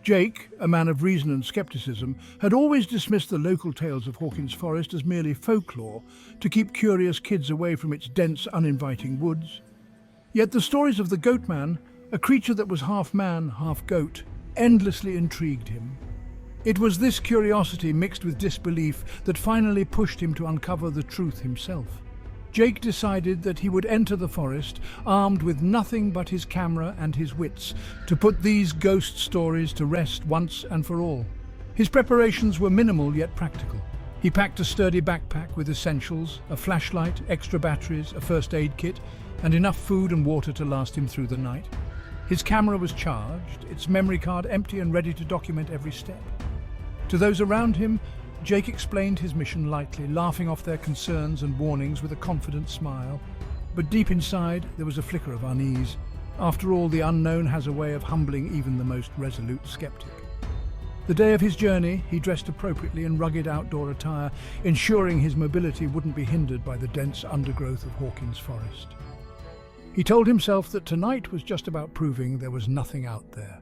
Jake, a man of reason and skepticism, had always dismissed the local tales of Hawkins Forest as merely folklore to keep curious kids away from its dense, uninviting woods. Yet the stories of the Goatman, a creature that was half man, half goat, endlessly intrigued him. It was this curiosity mixed with disbelief that finally pushed him to uncover the truth himself. Jake decided that he would enter the forest armed with nothing but his camera and his wits to put these ghost stories to rest once and for all. His preparations were minimal yet practical. He packed a sturdy backpack with essentials, a flashlight, extra batteries, a first aid kit, and enough food and water to last him through the night. His camera was charged, its memory card empty and ready to document every step. To those around him, Jake explained his mission lightly, laughing off their concerns and warnings with a confident smile. But deep inside, there was a flicker of unease. After all, the unknown has a way of humbling even the most resolute skeptic. The day of his journey, he dressed appropriately in rugged outdoor attire, ensuring his mobility wouldn't be hindered by the dense undergrowth of Hawkins Forest. He told himself that tonight was just about proving there was nothing out there.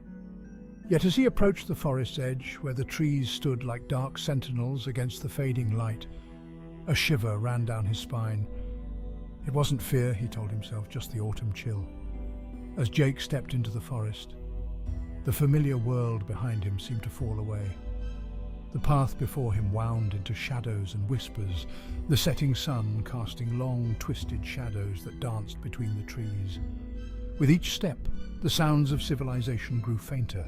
Yet as he approached the forest's edge, where the trees stood like dark sentinels against the fading light, a shiver ran down his spine. It wasn't fear, he told himself, just the autumn chill. As Jake stepped into the forest, the familiar world behind him seemed to fall away. The path before him wound into shadows and whispers, the setting sun casting long, twisted shadows that danced between the trees. With each step, the sounds of civilization grew fainter,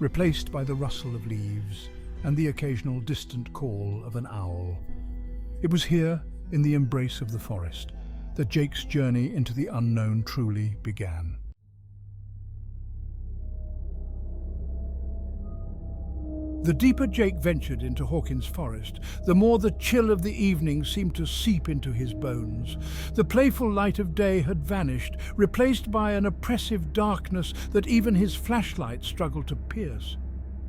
replaced by the rustle of leaves and the occasional distant call of an owl. It was here, in the embrace of the forest, that Jake's journey into the unknown truly began. The deeper Jake ventured into Hawkins Forest, the more the chill of the evening seemed to seep into his bones. The playful light of day had vanished, replaced by an oppressive darkness that even his flashlight struggled to pierce.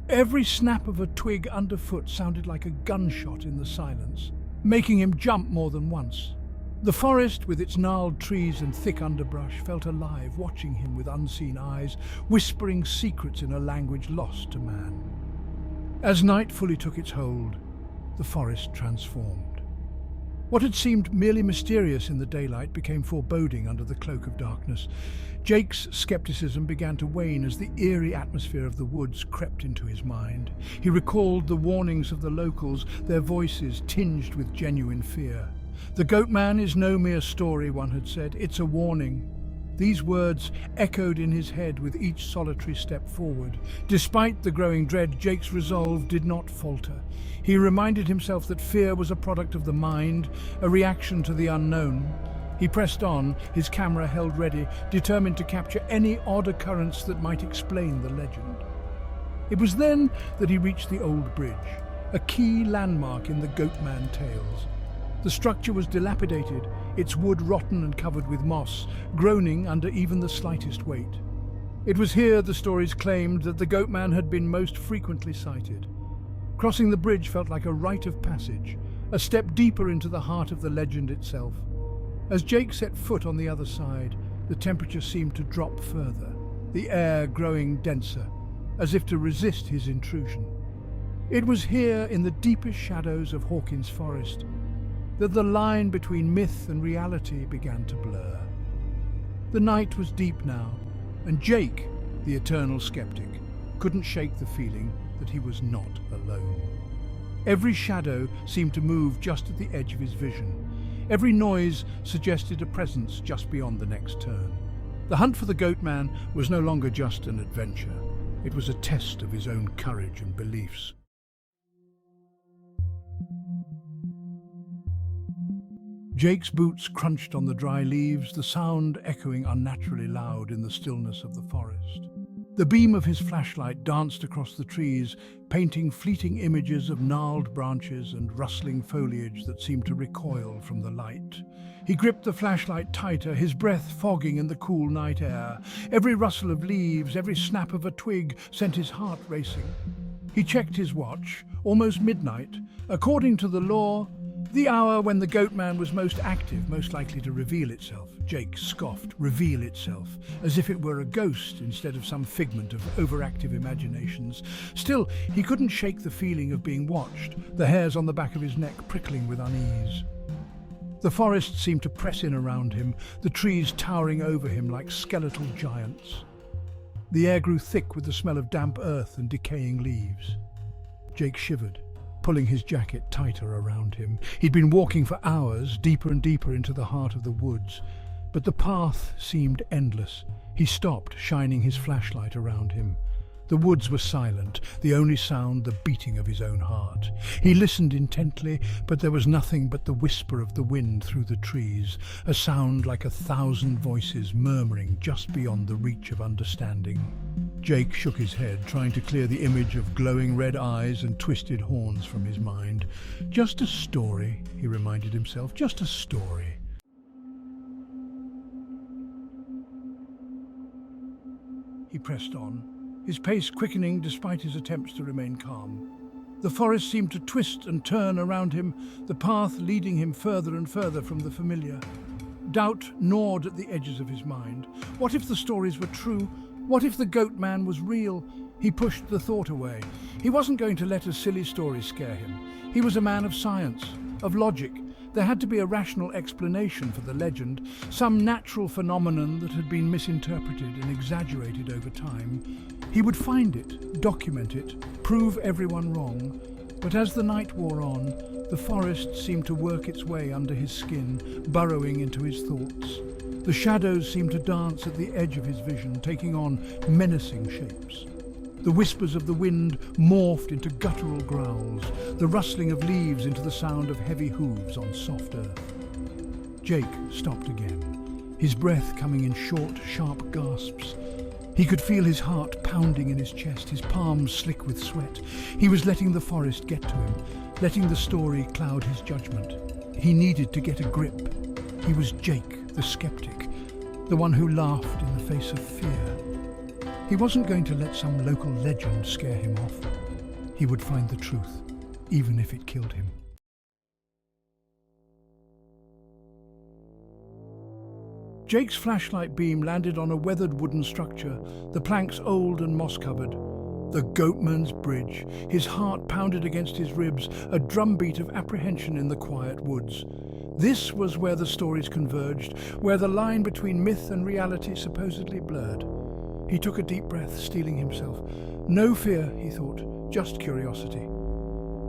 Every snap of a twig underfoot sounded like a gunshot in the silence, making him jump more than once. The forest, with its gnarled trees and thick underbrush, felt alive, watching him with unseen eyes, whispering secrets in a language lost to man. As night fully took its hold, the forest transformed. What had seemed merely mysterious in the daylight became foreboding under the cloak of darkness. Jake's skepticism began to wane as the eerie atmosphere of the woods crept into his mind. He recalled the warnings of the locals, their voices tinged with genuine fear. "The Goatman is no mere story," one had said. "It's a warning." These words echoed in his head with each solitary step forward. Despite the growing dread, Jake's resolve did not falter. He reminded himself that fear was a product of the mind, a reaction to the unknown. He pressed on, his camera held ready, determined to capture any odd occurrence that might explain the legend. It was then that he reached the old bridge, a key landmark in the Goatman tales. The structure was dilapidated, its wood rotten and covered with moss, groaning under even the slightest weight. It was here, the stories claimed, that the Goatman had been most frequently sighted. Crossing the bridge felt like a rite of passage, a step deeper into the heart of the legend itself. As Jake set foot on the other side, the temperature seemed to drop further, the air growing denser, as if to resist his intrusion. It was here, in the deepest shadows of Hawkins Forest, that the line between myth and reality began to blur. The night was deep now, and Jake, the eternal skeptic, couldn't shake the feeling that he was not alone. Every shadow seemed to move just at the edge of his vision. Every noise suggested a presence just beyond the next turn. The hunt for the Goatman was no longer just an adventure. It was a test of his own courage and beliefs. Jake's boots crunched on the dry leaves, the sound echoing unnaturally loud in the stillness of the forest. The beam of his flashlight danced across the trees, painting fleeting images of gnarled branches and rustling foliage that seemed to recoil from the light. He gripped the flashlight tighter, his breath fogging in the cool night air. Every rustle of leaves, every snap of a twig sent his heart racing. He checked his watch, almost midnight. According to the law, The hour when the Goatman was most active, most likely to reveal itself. Jake scoffed. Reveal itself, as if it were a ghost instead of some figment of overactive imaginations. Still, he couldn't shake the feeling of being watched, the hairs on the back of his neck prickling with unease. The forest seemed to press in around him, the trees towering over him like skeletal giants. The air grew thick with the smell of damp earth and decaying leaves. Jake shivered, pulling his jacket tighter around him. He'd been walking for hours, deeper and deeper into the heart of the woods, but the path seemed endless. He stopped, shining his flashlight around him. The woods were silent, the only sound the beating of his own heart. He listened intently, but there was nothing but the whisper of the wind through the trees, a sound like 1,000 voices murmuring just beyond the reach of understanding. Jake shook his head, trying to clear the image of glowing red eyes and twisted horns from his mind. Just a story, he reminded himself, just a story. He pressed on, his pace quickening despite his attempts to remain calm. The forest seemed to twist and turn around him, the path leading him further and further from the familiar. Doubt gnawed at the edges of his mind. What if the stories were true? What if the Goatman was real? He pushed the thought away. He wasn't going to let a silly story scare him. He was a man of science, of logic. There had to be a rational explanation for the legend, some natural phenomenon that had been misinterpreted and exaggerated over time. He would find it, document it, prove everyone wrong. But as the night wore on, the forest seemed to work its way under his skin, burrowing into his thoughts. The shadows seemed to dance at the edge of his vision, taking on menacing shapes. The whispers of the wind morphed into guttural growls, the rustling of leaves into the sound of heavy hooves on soft earth. Jake stopped again, his breath coming in short, sharp gasps. He could feel his heart pounding in his chest, his palms slick with sweat. He was letting the forest get to him, letting the story cloud his judgment. He needed to get a grip. He was Jake, the skeptic, the one who laughed in the face of fear. He wasn't going to let some local legend scare him off. He would find the truth, even if it killed him. Jake's flashlight beam landed on a weathered wooden structure, the planks old and moss-covered. The Goatman's bridge. His heart pounded against his ribs, a drumbeat of apprehension in the quiet woods. This was where the stories converged, where the line between myth and reality supposedly blurred. He took a deep breath, steeling himself. No fear, he thought, just curiosity.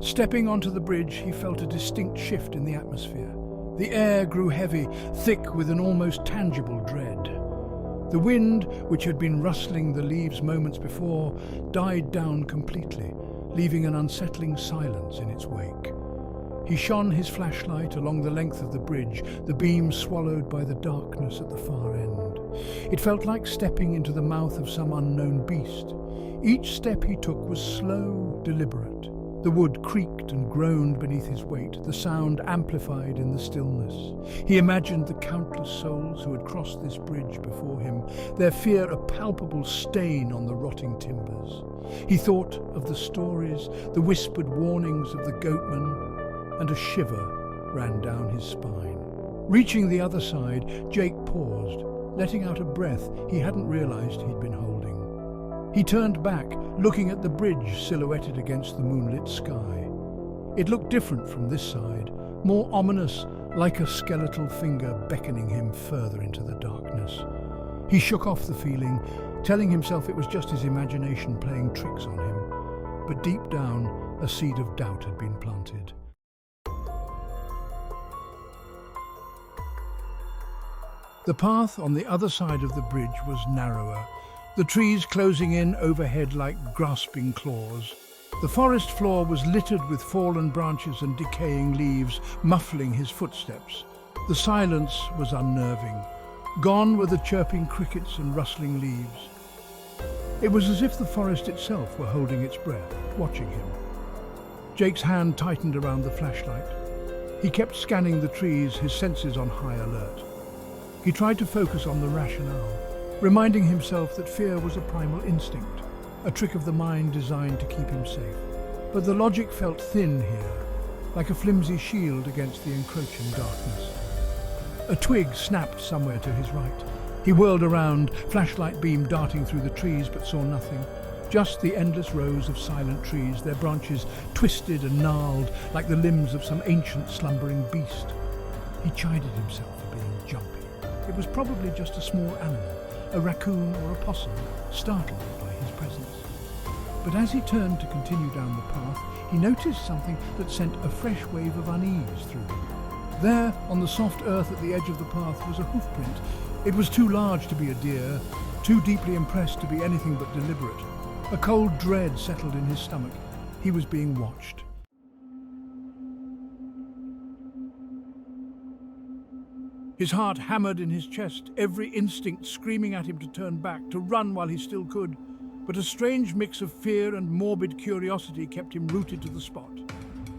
Stepping onto the bridge, he felt a distinct shift in the atmosphere. The air grew heavy, thick with an almost tangible dread. The wind, which had been rustling the leaves moments before, died down completely, leaving an unsettling silence in its wake. He shone his flashlight along the length of the bridge, the beam swallowed by the darkness at the far end. It felt like stepping into the mouth of some unknown beast. Each step he took was slow, deliberate. The wood creaked and groaned beneath his weight, the sound amplified in the stillness. He imagined the countless souls who had crossed this bridge before him, their fear a palpable stain on the rotting timbers. He thought of the stories, the whispered warnings of the Goatman, and a shiver ran down his spine. Reaching the other side, Jake paused, letting out a breath he hadn't realized he'd been holding. He turned back, looking at the bridge silhouetted against the moonlit sky. It looked different from this side, more ominous, like a skeletal finger beckoning him further into the darkness. He shook off the feeling, telling himself it was just his imagination playing tricks on him. But deep down, a seed of doubt had been planted. The path on the other side of the bridge was narrower, the trees closing in overhead like grasping claws. The forest floor was littered with fallen branches and decaying leaves, muffling his footsteps. The silence was unnerving. Gone were the chirping crickets and rustling leaves. It was as if the forest itself were holding its breath, watching him. Jake's hand tightened around the flashlight. He kept scanning the trees, his senses on high alert. He tried to focus on the rationale, reminding himself that fear was a primal instinct, a trick of the mind designed to keep him safe. But the logic felt thin here. like a flimsy shield against the encroaching darkness. A twig snapped somewhere to his right. He whirled around, flashlight beam darting through the trees, but saw nothing. Just the endless rows of silent trees, their branches twisted and gnarled like the limbs of some ancient slumbering beast. He chided himself for being jumpy. It was probably just a small animal, a raccoon or a possum, startled by his presence. But as he turned to continue down the path, he noticed something that sent a fresh wave of unease through him. There, on the soft earth at the edge of the path, was a hoofprint. It was too large to be a deer, too deeply impressed to be anything but deliberate. A cold dread settled in his stomach. He was being watched. His heart hammered in his chest, every instinct screaming at him to turn back, to run while he still could. But a strange mix of fear and morbid curiosity kept him rooted to the spot.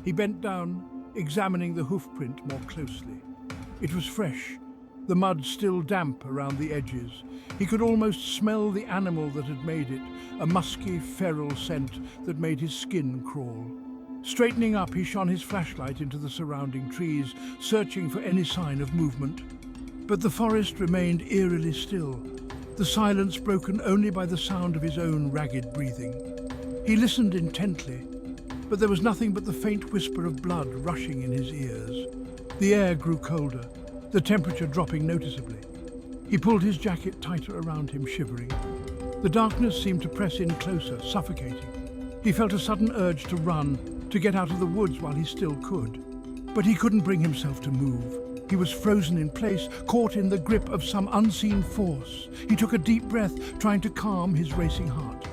He bent down, examining the hoofprint more closely. It was fresh, the mud still damp around the edges. He could almost smell the animal that had made it, a musky, feral scent that made his skin crawl. Straightening up, he shone his flashlight into the surrounding trees, searching for any sign of movement. But the forest remained eerily still, the silence broken only by the sound of his own ragged breathing. He listened intently, but there was nothing but the faint whisper of blood rushing in his ears. The air grew colder, the temperature dropping noticeably. He pulled his jacket tighter around him, shivering. The darkness seemed to press in closer, suffocating. He felt a sudden urge to run, to get out of the woods while he still could. But he couldn't bring himself to move. He was frozen in place, caught in the grip of some unseen force. He took a deep breath, trying to calm his racing heart.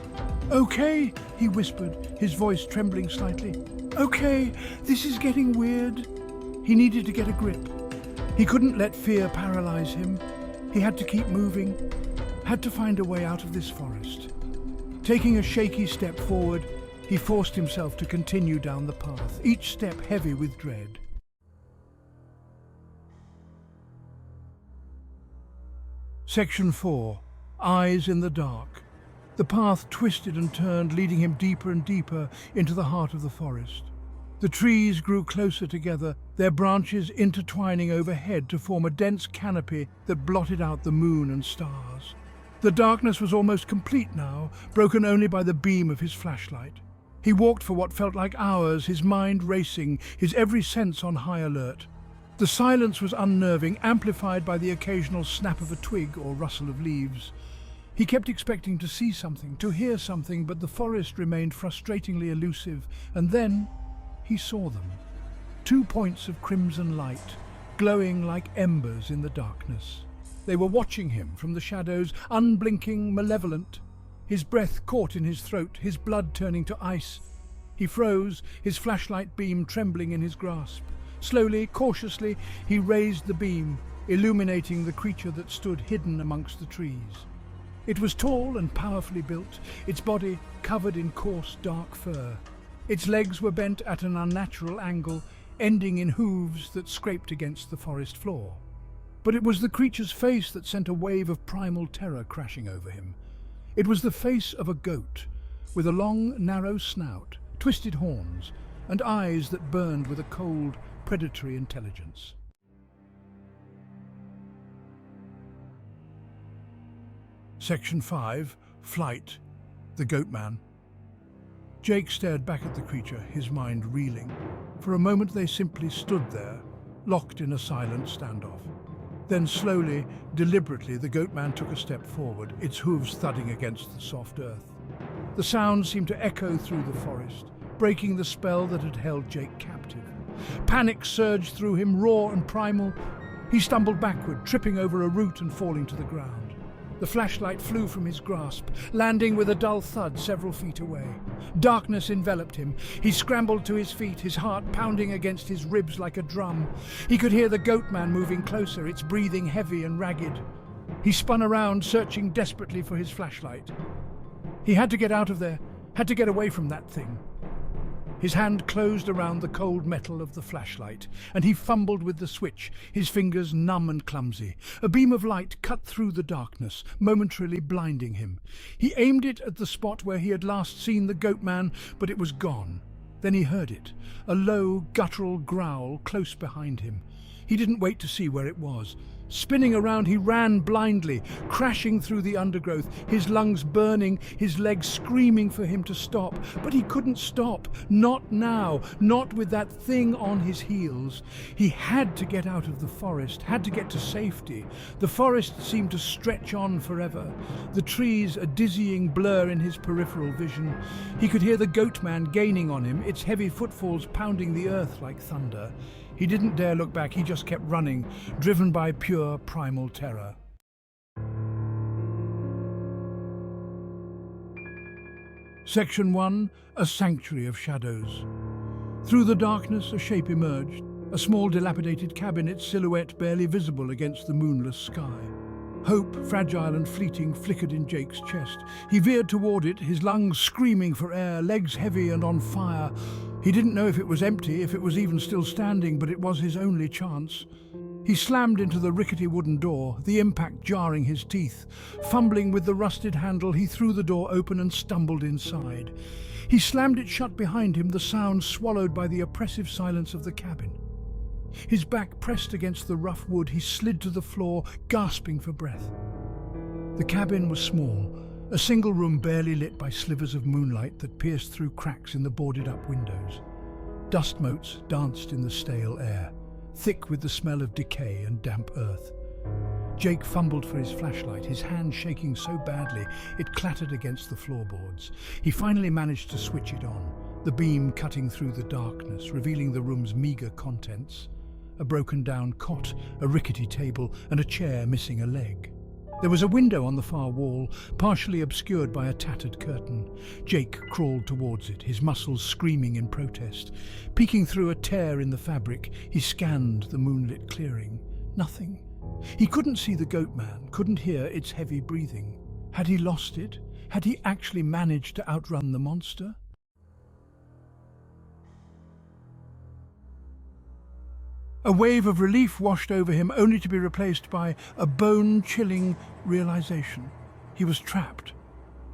"Okay," he whispered, his voice trembling slightly. "Okay, this is getting weird." He needed to get a grip. He couldn't let fear paralyze him. He had to keep moving, had to find a way out of this forest. Taking a shaky step forward, he forced himself to continue down the path, each step heavy with dread. Section 4. Eyes in the Dark. The path twisted and turned, leading him deeper and deeper into the heart of the forest. The trees grew closer together, their branches intertwining overhead to form a dense canopy that blotted out the moon and stars. The darkness was almost complete now, broken only by the beam of his flashlight. He walked for what felt like hours, his mind racing, his every sense on high alert. The silence was unnerving, amplified by the occasional snap of a twig or rustle of leaves. He kept expecting to see something, to hear something, but the forest remained frustratingly elusive. And then he saw them. 2 points of crimson light, glowing like embers in the darkness. They were watching him from the shadows, unblinking, malevolent. His breath caught in his throat, his blood turning to ice. He froze, his flashlight beam trembling in his grasp. Slowly, cautiously, he raised the beam, illuminating the creature that stood hidden amongst the trees. It was tall and powerfully built, its body covered in coarse, dark fur. Its legs were bent at an unnatural angle, ending in hooves that scraped against the forest floor. But it was the creature's face that sent a wave of primal terror crashing over him. It was the face of a goat, with a long, narrow snout, twisted horns, and eyes that burned with a cold, predatory intelligence. Section 5. Flight. The Goatman. Jake stared back at the creature, his mind reeling. For a moment they simply stood there, locked in a silent standoff. Then slowly, deliberately, the Goatman took a step forward, its hooves thudding against the soft earth. The sound seemed to echo through the forest, breaking the spell that had held Jake captive. Panic surged through him, raw and primal. He stumbled backward, tripping over a root and falling to the ground. The flashlight flew from his grasp, landing with a dull thud several feet away. Darkness enveloped him. He scrambled to his feet, his heart pounding against his ribs like a drum. He could hear the Goatman moving closer, its breathing heavy and ragged. He spun around, searching desperately for his flashlight. He had to get out of there, had to get away from that thing. His hand closed around the cold metal of the flashlight, and he fumbled with the switch, his fingers numb and clumsy. A beam of light cut through the darkness, momentarily blinding him. He aimed it at the spot where he had last seen the Goatman, but it was gone. Then he heard it, a low, guttural growl close behind him. He didn't wait to see where it was. Spinning around, he ran blindly, crashing through the undergrowth, his lungs burning, his legs screaming for him to stop. But he couldn't stop. Not now. Not with that thing on his heels. He had to get out of the forest, had to get to safety. The forest seemed to stretch on forever, the trees a dizzying blur in his peripheral vision. He could hear the Goatman gaining on him, its heavy footfalls pounding the earth like thunder. He didn't dare look back, he just kept running, driven by pure primal terror. Section 1, a sanctuary of shadows. Through the darkness, a shape emerged, a small dilapidated cabin, its silhouette barely visible against the moonless sky. Hope, fragile and fleeting, flickered in Jake's chest. He veered toward it, his lungs screaming for air, legs heavy and on fire. He didn't know if it was empty, if it was even still standing, but it was his only chance. He slammed into the rickety wooden door, the impact jarring his teeth. Fumbling with the rusted handle, he threw the door open and stumbled inside. He slammed it shut behind him, the sound swallowed by the oppressive silence of the cabin. His back pressed against the rough wood, he slid to the floor, gasping for breath. The cabin was small, a single room barely lit by slivers of moonlight that pierced through cracks in the boarded-up windows. Dust motes danced in the stale air, thick with the smell of decay and damp earth. Jake fumbled for his flashlight, his hand shaking so badly it clattered against the floorboards. He finally managed to switch it on, the beam cutting through the darkness, revealing the room's meager contents. A broken-down cot, a rickety table, and a chair missing a leg. There was a window on the far wall, partially obscured by a tattered curtain. Jake crawled towards it, his muscles screaming in protest. Peeking through a tear in the fabric, he scanned the moonlit clearing. Nothing. He couldn't see the Goatman, couldn't hear its heavy breathing. Had he lost it? Had he actually managed to outrun the monster? A wave of relief washed over him, only to be replaced by a bone-chilling realization. He was trapped.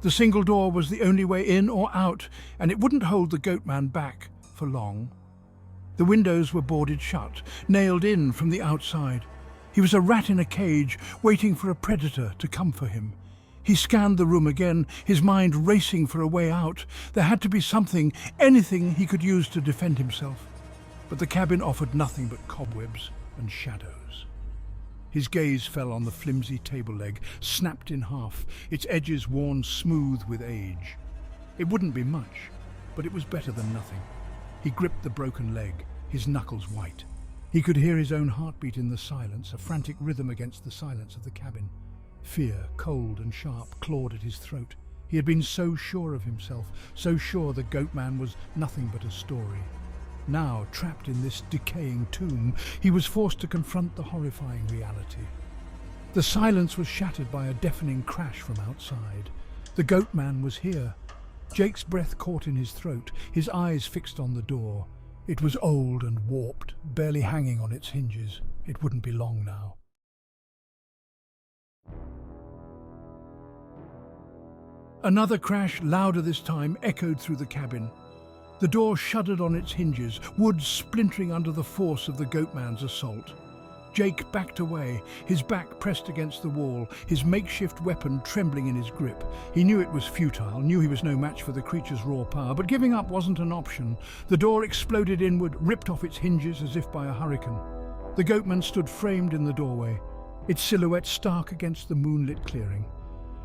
The single door was the only way in or out, and it wouldn't hold the Goatman back for long. The windows were boarded shut, nailed in from the outside. He was a rat in a cage, waiting for a predator to come for him. He scanned the room again, his mind racing for a way out. There had to be something, anything he could use to defend himself. But the cabin offered nothing but cobwebs and shadows. His gaze fell on the flimsy table leg, snapped in half, its edges worn smooth with age. It wouldn't be much, but it was better than nothing. He gripped the broken leg, his knuckles white. He could hear his own heartbeat in the silence, a frantic rhythm against the silence of the cabin. Fear, cold and sharp, clawed at his throat. He had been so sure of himself, so sure the Goatman was nothing but a story. Now, trapped in this decaying tomb, he was forced to confront the horrifying reality. The silence was shattered by a deafening crash from outside. The Goatman was here. Jake's breath caught in his throat, his eyes fixed on the door. It was old and warped, barely hanging on its hinges. It wouldn't be long now. Another crash, louder this time, echoed through the cabin. The door shuddered on its hinges, wood splintering under the force of the Goatman's assault. Jake backed away, his back pressed against the wall, his makeshift weapon trembling in his grip. He knew it was futile, knew he was no match for the creature's raw power, but giving up wasn't an option. The door exploded inward, ripped off its hinges as if by a hurricane. The Goatman stood framed in the doorway, its silhouette stark against the moonlit clearing.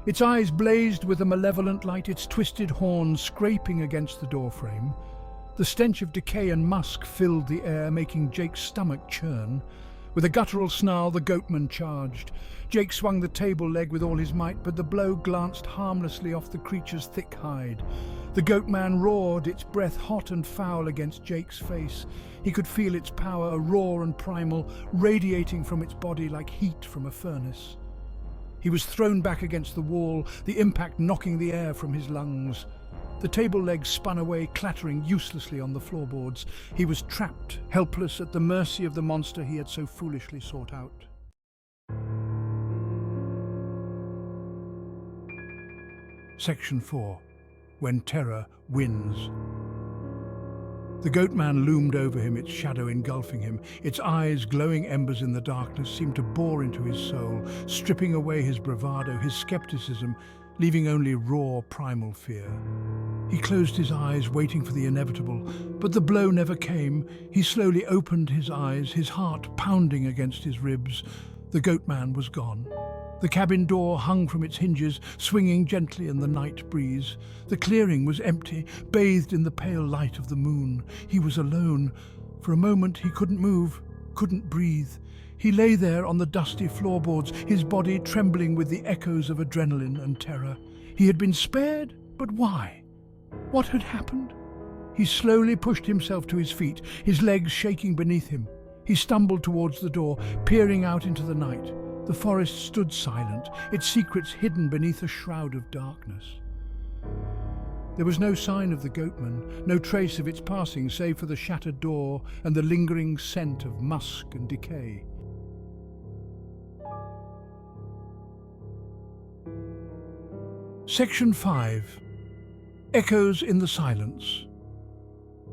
Its eyes blazed with a malevolent light, its twisted horns scraping against the doorframe. The stench of decay and musk filled the air, making Jake's stomach churn. With a guttural snarl, the Goatman charged. Jake swung the table leg with all his might, but the blow glanced harmlessly off the creature's thick hide. The Goatman roared, its breath hot and foul against Jake's face. He could feel its power, raw and primal, radiating from its body like heat from a furnace. He was thrown back against the wall, the impact knocking the air from his lungs. The table legs spun away, clattering uselessly on the floorboards. He was trapped, helpless, at the mercy of the monster he had so foolishly sought out. Section 4. When Terror Wins. The Goatman loomed over him, its shadow engulfing him. Its eyes, glowing embers in the darkness, seemed to bore into his soul, stripping away his bravado, his skepticism, leaving only raw, primal fear. He closed his eyes, waiting for the inevitable, but the blow never came. He slowly opened his eyes, his heart pounding against his ribs. The Goatman was gone. The cabin door hung from its hinges, swinging gently in the night breeze. The clearing was empty, bathed in the pale light of the moon. He was alone. For a moment he couldn't move, couldn't breathe. He lay there on the dusty floorboards, his body trembling with the echoes of adrenaline and terror. He had been spared, but why? What had happened? He slowly pushed himself to his feet, his legs shaking beneath him. He stumbled towards the door, peering out into the night. The forest stood silent, its secrets hidden beneath a shroud of darkness. There was no sign of the Goatman, no trace of its passing save for the shattered door and the lingering scent of musk and decay. Section 5. Echoes in the silence.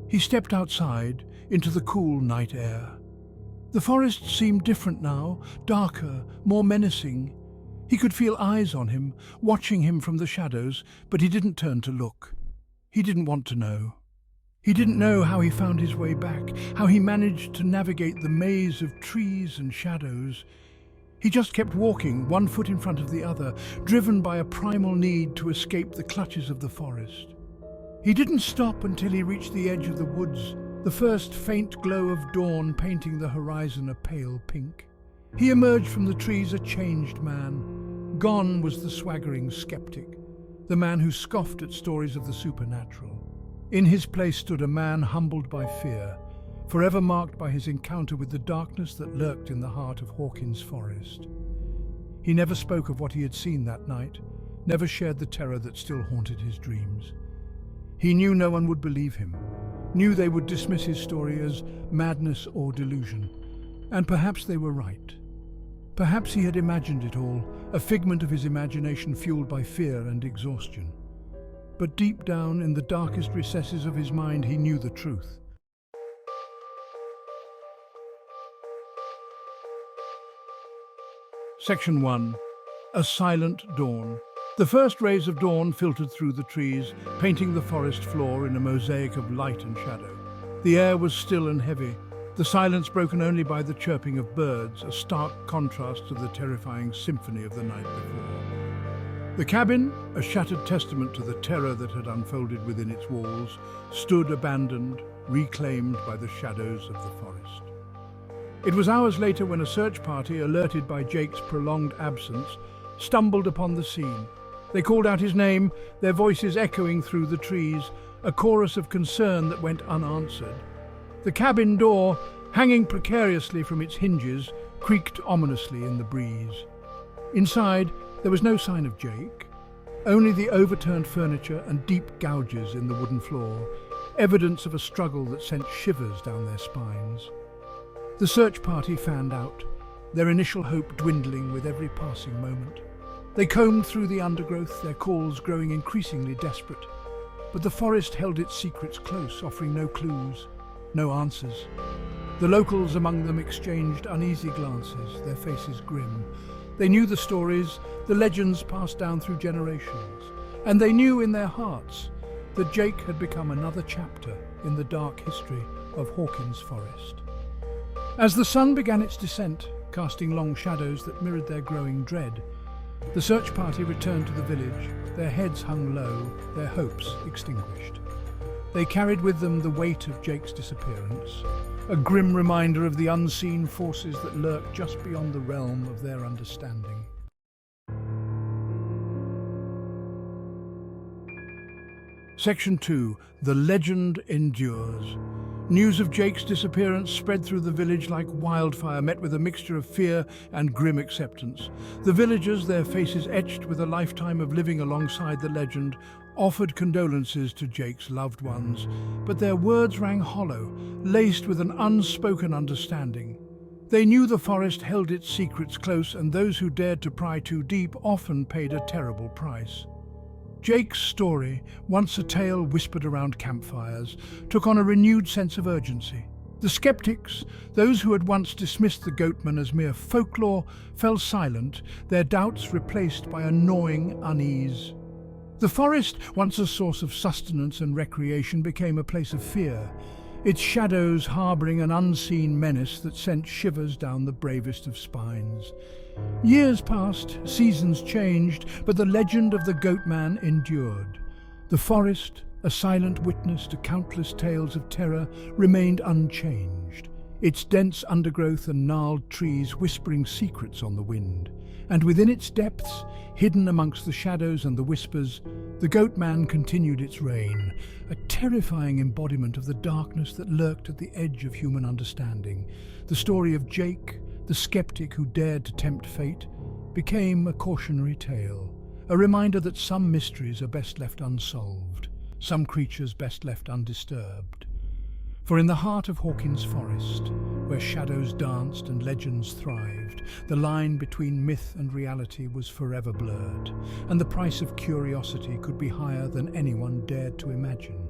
He stepped outside into the cool night air. The forest seemed different now, darker, more menacing. He could feel eyes on him, watching him from the shadows, but he didn't turn to look. He didn't want to know. He didn't know how he found his way back, how he managed to navigate the maze of trees and shadows. He just kept walking, one foot in front of the other, driven by a primal need to escape the clutches of the forest. He didn't stop until he reached the edge of the woods, the first faint glow of dawn painting the horizon a pale pink. He emerged from the trees a changed man. Gone was the swaggering skeptic, the man who scoffed at stories of the supernatural. In his place stood a man humbled by fear, forever marked by his encounter with the darkness that lurked in the heart of Hawkins forest. He never spoke of what he had seen that night, never shared the terror that still haunted his dreams. He knew no one would believe him, knew they would dismiss his story as madness or delusion. And perhaps they were right. Perhaps he had imagined it all, a figment of his imagination fueled by fear and exhaustion. But deep down in the darkest recesses of his mind, he knew the truth. Section 1. A silent dawn. The first rays of dawn filtered through the trees, painting the forest floor in a mosaic of light and shadow. The air was still and heavy, the silence broken only by the chirping of birds, a stark contrast to the terrifying symphony of the night before. The cabin, a shattered testament to the terror that had unfolded within its walls, stood abandoned, reclaimed by the shadows of the forest. It was hours later when a search party, alerted by Jake's prolonged absence, stumbled upon the scene. They called out his name, their voices echoing through the trees, a chorus of concern that went unanswered. The cabin door, hanging precariously from its hinges, creaked ominously in the breeze. Inside, there was no sign of Jake, only the overturned furniture and deep gouges in the wooden floor, evidence of a struggle that sent shivers down their spines. The search party fanned out, their initial hope dwindling with every passing moment. They combed through the undergrowth, their calls growing increasingly desperate. But the forest held its secrets close, offering no clues, no answers. The locals among them exchanged uneasy glances, their faces grim. They knew the stories, the legends passed down through generations, and they knew in their hearts that Jake had become another chapter in the dark history of Hawkins Forest. As the sun began its descent, casting long shadows that mirrored their growing dread, the search party returned to the village, their heads hung low, their hopes extinguished. They carried with them the weight of Jake's disappearance, a grim reminder of the unseen forces that lurk just beyond the realm of their understanding. Section 2. The legend endures. News of Jake's disappearance spread through the village like wildfire, met with a mixture of fear and grim acceptance. The villagers, their faces etched with a lifetime of living alongside the legend, offered condolences to Jake's loved ones, but their words rang hollow, laced with an unspoken understanding. They knew the forest held its secrets close, and those who dared to pry too deep often paid a terrible price. Jake's story, once a tale whispered around campfires, took on a renewed sense of urgency. The skeptics, those who had once dismissed the Goatman as mere folklore, fell silent, their doubts replaced by a gnawing unease. The forest, once a source of sustenance and recreation, became a place of fear, its shadows harbouring an unseen menace that sent shivers down the bravest of spines. Years passed, seasons changed, but the legend of the Goatman endured. The forest, a silent witness to countless tales of terror, remained unchanged, its dense undergrowth and gnarled trees whispering secrets on the wind. And within its depths, hidden amongst the shadows and the whispers, the Goatman continued its reign, a terrifying embodiment of the darkness that lurked at the edge of human understanding. The story of Jake, the skeptic who dared to tempt fate, became a cautionary tale, a reminder that some mysteries are best left unsolved, some creatures best left undisturbed. For in the heart of Hawkins Forest, where shadows danced and legends thrived, the line between myth and reality was forever blurred, and the price of curiosity could be higher than anyone dared to imagine.